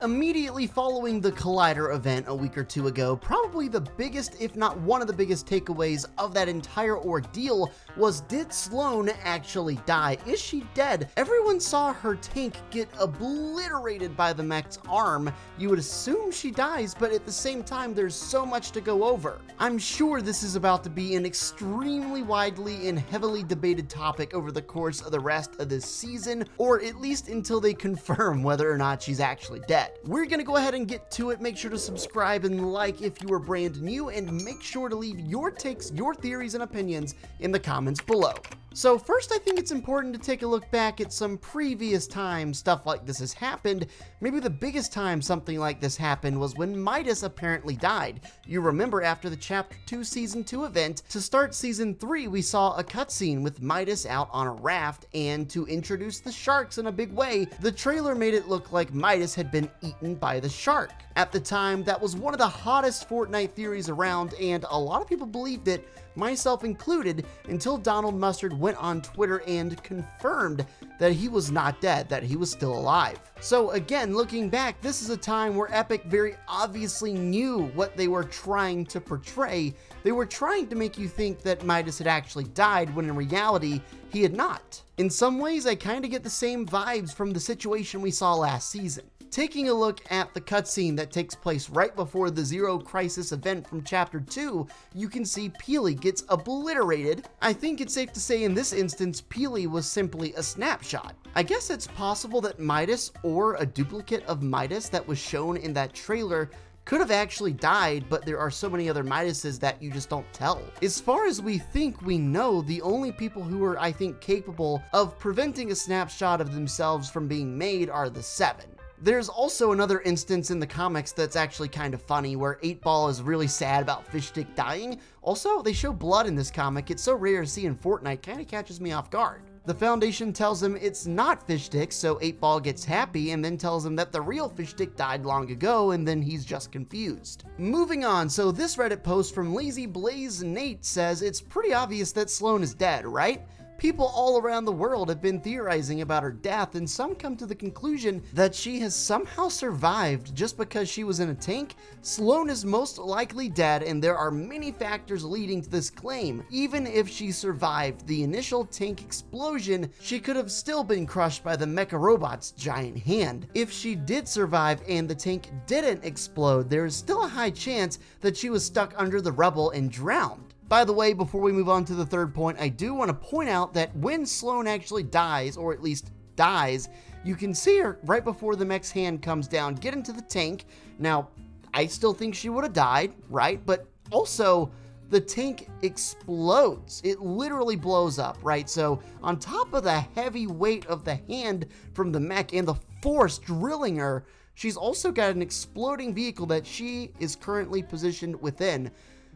Immediately following the Collider event a week or two ago, probably the biggest, if not one of the biggest takeaways of that entire ordeal was, did Slone actually die? Is she dead? Everyone saw her tank get obliterated by the mech's arm. You would assume she dies, but at the same time, there's so much to go over. I'm sure this is about to be an extremely widely and heavily debated topic over the course of the rest of this season, or at least until they confirm whether or not she's actually dead. We're gonna go ahead and get to it. Make sure to subscribe and like if you are brand new, and make sure to leave your takes, your theories, and opinions in the comments below. So first, I think it's important to take a look back at some previous times stuff like this has happened. Maybe the biggest time something like this happened was when Midas apparently died. You remember, after the Chapter 2 Season 2 event, to start Season 3, we saw a cutscene with Midas out on a raft, and to introduce the sharks in a big way, the trailer made it look like Midas had been eaten by the shark. At the time, that was one of the hottest Fortnite theories around, and a lot of people believed it, myself included, until Donald Mustard went on Twitter and confirmed that he was not dead, that he was still alive. So again, looking back, this is a time where Epic very obviously knew what they were trying to portray. They were trying to make you think that Midas had actually died, when in reality, he had not. In some ways, I kind of get the same vibes from the situation we saw last season. Taking a look at the cutscene that takes place right before the Zero Crisis event from Chapter 2, you can see Peely gets obliterated. I think it's safe to say in this instance, Peely was simply a snapshot. I guess it's possible that Midas, or a duplicate of Midas that was shown in that trailer, could have actually died, but there are so many other Midases that you just don't tell. As far as we think we know, the only people who are, I think, capable of preventing a snapshot of themselves from being made are the Seven. There's also another instance in the comics that's actually kind of funny, where 8-Ball is really sad about Fishstick dying. Also, they show blood in this comic. It's so rare to see in Fortnite, kind of catches me off guard. The Foundation tells him it's not Fishstick, so 8-Ball gets happy and then tells him that the real Fishstick died long ago, and then he's just confused. Moving on, so this Reddit post from Lazy Blaze Nate says it's pretty obvious that Slone is dead, right? People all around the world have been theorizing about her death, and some come to the conclusion that she has somehow survived just because she was in a tank. Slone is most likely dead, and there are many factors leading to this claim. Even if she survived the initial tank explosion, she could have still been crushed by the mecha robot's giant hand. If she did survive and the tank didn't explode, there is still a high chance that she was stuck under the rubble and drowned. By the way, before we move on to the third point, I do want to point out that when Slone actually dies, or at least dies, you can see her right before the mech's hand comes down, get into the tank. Now, I still think she would have died, right? But also, the tank explodes. It literally blows up, right? So on top of the heavy weight of the hand from the mech and the force drilling her, she's also got an exploding vehicle that she is currently positioned within.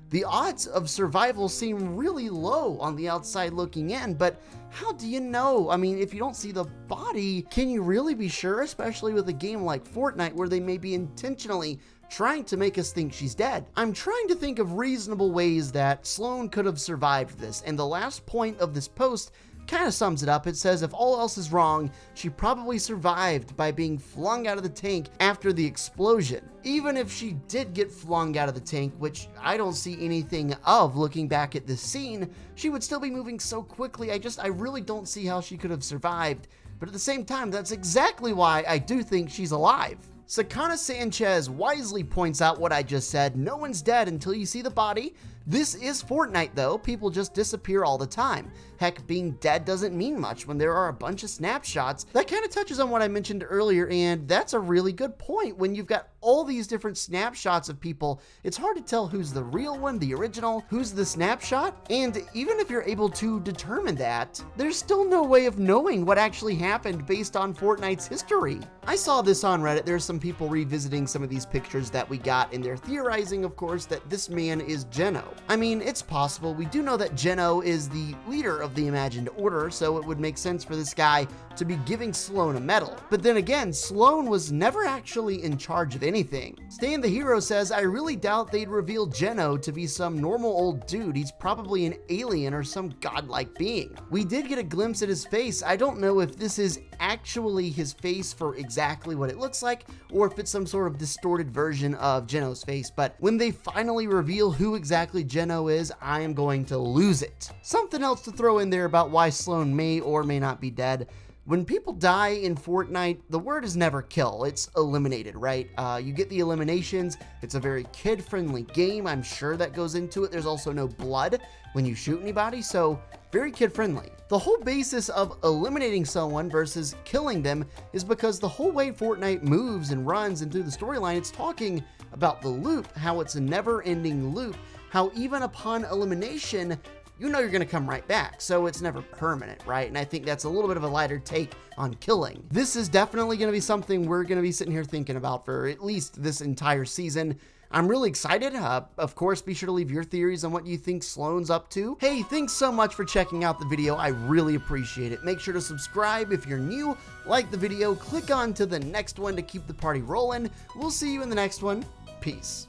The odds of survival seem really low on the outside looking in, but how do you know? I mean, if you don't see the body, can you really be sure, especially with a game like Fortnite where they may be intentionally trying to make us think she's dead? I'm trying to think of reasonable ways that Slone could have survived this, and the last point of this post kind of sums it up. It says, if all else is wrong, she probably survived by being flung out of the tank after the explosion. Even if she did get flung out of the tank, which I don't see anything of looking back at this scene, she would still be moving so quickly. I really don't see how she could have survived. But at the same time, that's exactly why I do think she's alive. Sakana Sanchez wisely points out what I just said. No one's dead until you see the body. This is Fortnite though, people just disappear all the time. Heck, being dead doesn't mean much when there are a bunch of snapshots. That kind of touches on what I mentioned earlier, and that's a really good point. When you've got all these different snapshots of people, it's hard to tell who's the real one, the original, who's the snapshot, and even if you're able to determine that, there's still no way of knowing what actually happened based on Fortnite's history. I saw this on Reddit. There's some people revisiting some of these pictures that we got, and they're theorizing, of course, that this man is Geno. I mean, it's possible. We do know that Geno is the leader of the Imagined Order, so it would make sense for this guy to be giving Slone a medal. But then again, Slone was never actually in charge of anything. Stan the Hero says, I really doubt they'd reveal Geno to be some normal old dude. He's probably an alien or some godlike being. We did get a glimpse at his face. I don't know if this is actually his face for exactly what it looks like, or if it's some sort of distorted version of Geno's face, but when they finally reveal who exactly Geno is, I am going to lose it. Something else to throw in there about why Slone may or may not be dead. When people die in Fortnite, the word is never kill, it's eliminated, right? You get the eliminations, it's a very kid-friendly game, I'm sure that goes into it. There's also no blood when you shoot anybody, so very kid-friendly. The whole basis of eliminating someone versus killing them is because the whole way Fortnite moves and runs and through the storyline, it's talking about the loop, how it's a never-ending loop, how even upon elimination, you know you're going to come right back, so it's never permanent, right? And I think that's a little bit of a lighter take on killing. This is definitely going to be something we're going to be sitting here thinking about for at least this entire season. I'm really excited. Of course, be sure to leave your theories on what you think Slone's up to. Hey, thanks so much for checking out the video. I really appreciate it. Make sure to subscribe if you're new, like the video, click on to the next one to keep the party rolling. We'll see you in the next one. Peace.